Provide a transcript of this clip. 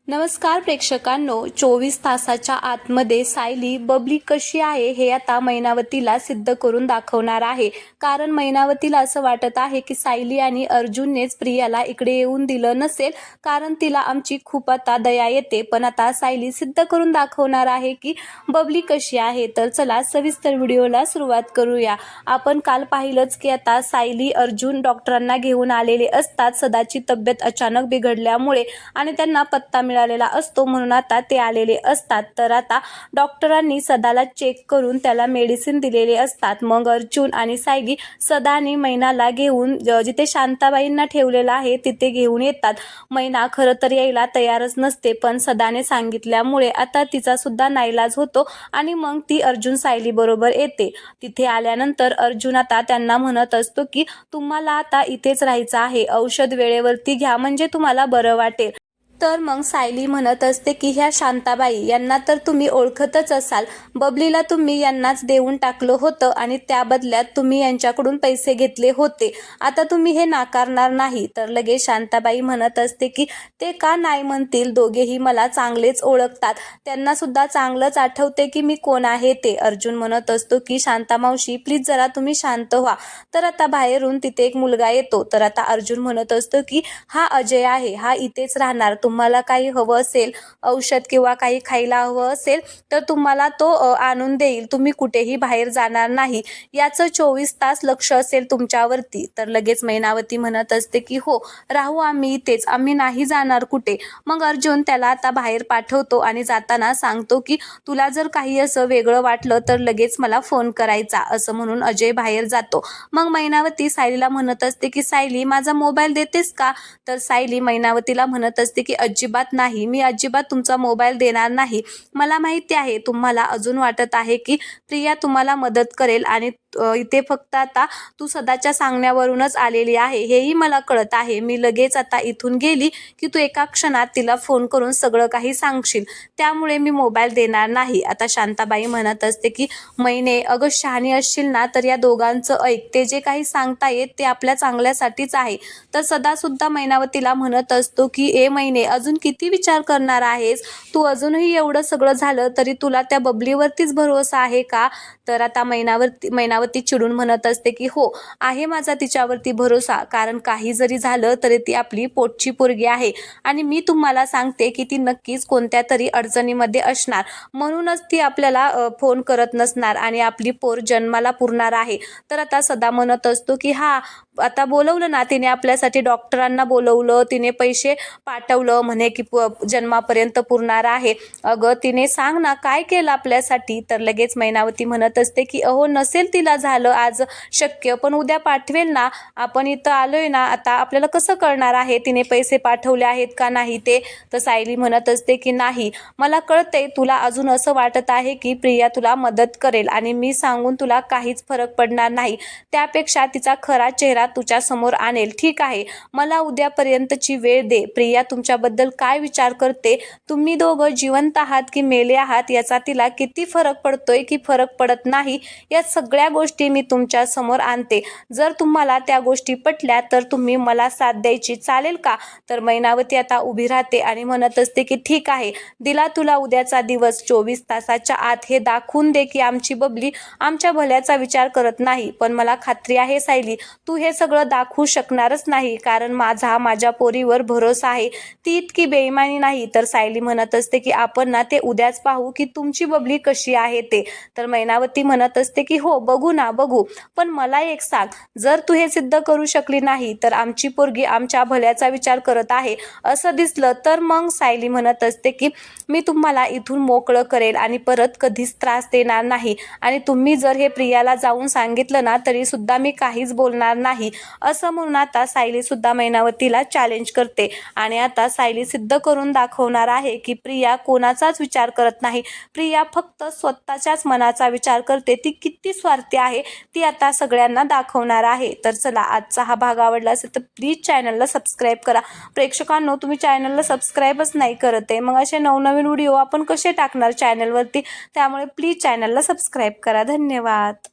नमस्कार प्रेक्षकांनो, 24 तासाच्या आतमध्ये सायली बबली कशी आहे हे आता मैनावतीला सिद्ध करून दाखवणार आहे। कारण मैनावतीला असं वाटत आहे की सायली आणि अर्जुननेच प्रियाला इकडे येऊन दिलं नसेल, कारण तिला आमची खूप आता दया येते। पण आता सायली सिद्ध करून दाखवणार आहे की बबली कशी आहे। तर चला सविस्तर व्हिडिओला सुरुवात करूया। आपण काल पाहिलंच की आता सायली अर्जुन डॉक्टरांना घेऊन आलेले असतात सदाची तब्येत अचानक बिघडल्यामुळे आणि त्यांना पत्ता मिळालेला असतो, म्हणून आता ते आलेले असतात। तर आता डॉक्टरांनी सदाला चेक करून त्याला मेडिसिन दिलेले असतात। मग अर्जुन आणि सायली सदा आणि मैनाला घेऊन जिथे शांताबाईंना ठेवलेला आहे तिथे घेऊन येतात। मैना खरं तर यायला तयारच नसते, पण सदाने सांगितल्यामुळे आता तिचा सुद्धा नाईलाज होतो आणि मग ती अर्जुन सायली बरोबर येते। तिथे आल्यानंतर अर्जुन आता त्यांना म्हणत असतो की तुम्हाला आता इथेच राहायचं आहे, औषध वेळेवरती घ्या म्हणजे तुम्हाला बरं वाटेल। तर मग सायली म्हणत असते की ह्या शांताबाई यांना तर तुम्ही ओळखतच असाल, बबलीला तुम्ही यांनाच देऊन टाकलं होतं आणि त्या बदल्यात तुम्ही यांच्याकडून पैसे घेतले होते, आता तुम्ही हे नाकारणार नाही। तर लगेच शांताबाई म्हणत असते की ते का नाही म्हणतील, दोघेही मला चांगलेच ओळखतात, त्यांना सुद्धा चांगलंच आठवते की मी कोण आहे ते। अर्जुन म्हणत असतो की शांता मावशी प्लीज जरा तुम्ही शांत व्हा। तर आता बाहेरून तिथे एक मुलगा येतो। तर आता अर्जुन म्हणत असतो की हा अजय आहे, हा इथेच राहणार, तुम्हाला काही हवं असेल औषध किंवा काही खायला हवं असेल तर तुम्हाला तो आणून देईल, तुम्ही कुठेही बाहेर जाणार नाही, याचं 24 तास लक्ष असेल तुमच्यावरती। तर लगेच मैनावती म्हणत असते की हो राहू आम्ही इथेच, आम्ही नाही जाणार कुठे। मग अर्जुन त्याला आता बाहेर पाठवतो आणि जाताना सांगतो की तुला जर काही असं वेगळं वाटलं तर लगेच मला फोन करायचा, असं म्हणून अजय बाहेर जातो। मग मैनावती सायलीला म्हणत असते की सायली माझा मोबाईल देतेस का। तर सायली मैनावतीला म्हणत असते की अजिबात नाही, मी अजिबात तुमचा मोबाईल देणार नाही। मला माहिती आहे तुम्हाला अजून वाटत आहे की प्रिया तुम्हाला मदत करेल आणि इथे फक्त आता तू सदाच्या सांगण्यावरूनच आलेली आहे, हेही मला कळत आहे। मी लगेच आता इथून गेली की तू एका क्षणात तिला फोन करून सगळं काही सांगशील, त्यामुळे मी मोबाईल देणार नाही। आता शांताबाई म्हणत असते की मैने अगं शहाणी असशील ना तर या दोघांचं ऐक, ते जे काही सांगतायत ते आपल्या चांगल्यासाठीच आहे। तर सदा सुद्धा मैनावतीला म्हणत असतो की ए मैने अजून किती विचार करणार आहेस, तू अजूनही एवढं सगळं झालं तरी तुला त्या बबलीवरतीच भरोसा आहे का। तर आता मैनावती चिडून म्हणत असते की हो आहे माझा तिच्यावरती भरोसा, कारण काही जरी झालं तरी ती आपली पोटची पोरगी आहे आणि मी तुम्हाला सांगते की ती नक्कीच कोणत्या तरी अडचणीमध्ये असणार, म्हणूनच ती आपल्याला फोन करत नसणार आणि आपली पोर जन्माला पुरणार आहे। तर आता सदा म्हणत असतो की हा आता बोलवलं ना तिने आपल्यासाठी, डॉक्टरांना बोलवलं, तिने पैसे पाठवलं, म्हणे की जन्मापर्यंत पुरणार आहे, अगं तिने सांग ना काय केलं आपल्यासाठी। तर लगेच मैनावती म्हणत असते की अहो नसेल तिला झालं आज शक्य, पण उद्या पाठवेल ना, आपण इथं आलोय ना, आता आपल्याला कसं कळणार आहे तिने पैसे पाठवले आहेत का नाही ते। तर सायली म्हणत असते की नाही, मला कळतंय तुला अजून असं वाटत आहे की प्रिया तुला मदत करेल आणि मी सांगून तुला काहीच फरक पडणार नाही, त्यापेक्षा तिचा खरा चेहरा तुझ्या समोर आणेल, ठीक आहे। मला उद्यापर्यंतची वेळ दे, प्रिया तुमच्याबद्दल काय विचार करते, तुम्ही दोघं जिवंत आहात की मेले आहात याचा तिला किती फरक पडतोय की फरक पडत नाही, या सगळ्या गोष्टी मी तुमच्या समोर आणते। जर तुम्हाला त्या गोष्टी पटल्या तर तुम्ही मला साथ द्यायची, चालेल का। तर मैनावती आता उभी राहते आणि म्हणत असते की ठीक आहे, दिला तुला उद्याचा दिवस, 24 तासाच्या आत हे दाखवून दे की आमची बबली आमच्या भल्याचा विचार करत नाही। पण मला खात्री आहे सायली तू हे सगळं दाखवू शकणारच नाही, कारण माझ्या पोरीवर भरोसा आहे, ती इतकी बेईमानी नाही। तर सायली म्हणत असते की आपण ना ते उद्याच पाहू की तुमची बबली कशी आहे ते। तर मैनावती म्हणत असते की हो बघू ना बघू, पण मला एक सांग, जर तू हे सिद्ध करू शकली नाही तर आमची पोरगी आमच्या भल्याचा विचार करत आहे असं दिसलं तर मग सायली म्हणत असते की मी तुम्हाला इथून मोकळं करेल आणि परत कधीच त्रास देणार नाही, आणि तुम्ही जर हे प्रियाला जाऊन सांगितलं ना तरी सुद्धा मी काहीच बोलणार नाही, असं म्हणून आता सायली सुद्धा मैनावतीला चॅलेंज करते। आणि आता सायली सिद्ध करून दाखवणार आहे की प्रिया कोणाचाच विचार करत नाही, प्रिया फक्त स्वतःच्याच मनाचा विचार करते, ती किती स्वार्थी आहे ती आता सगळ्यांना दाखवणार आहे। तर चला आजचा हा भाग आवडला असेल तर प्लीज चॅनलला सबस्क्राईब करा। प्रेक्षकांनो तुम्ही चॅनलला सबस्क्राईबच नाही करत आहे, मग असे नवनवीन व्हिडिओ आपण कसे टाकणार चॅनलवरती, त्यामुळे प्लीज चॅनलला सबस्क्राईब करा। धन्यवाद।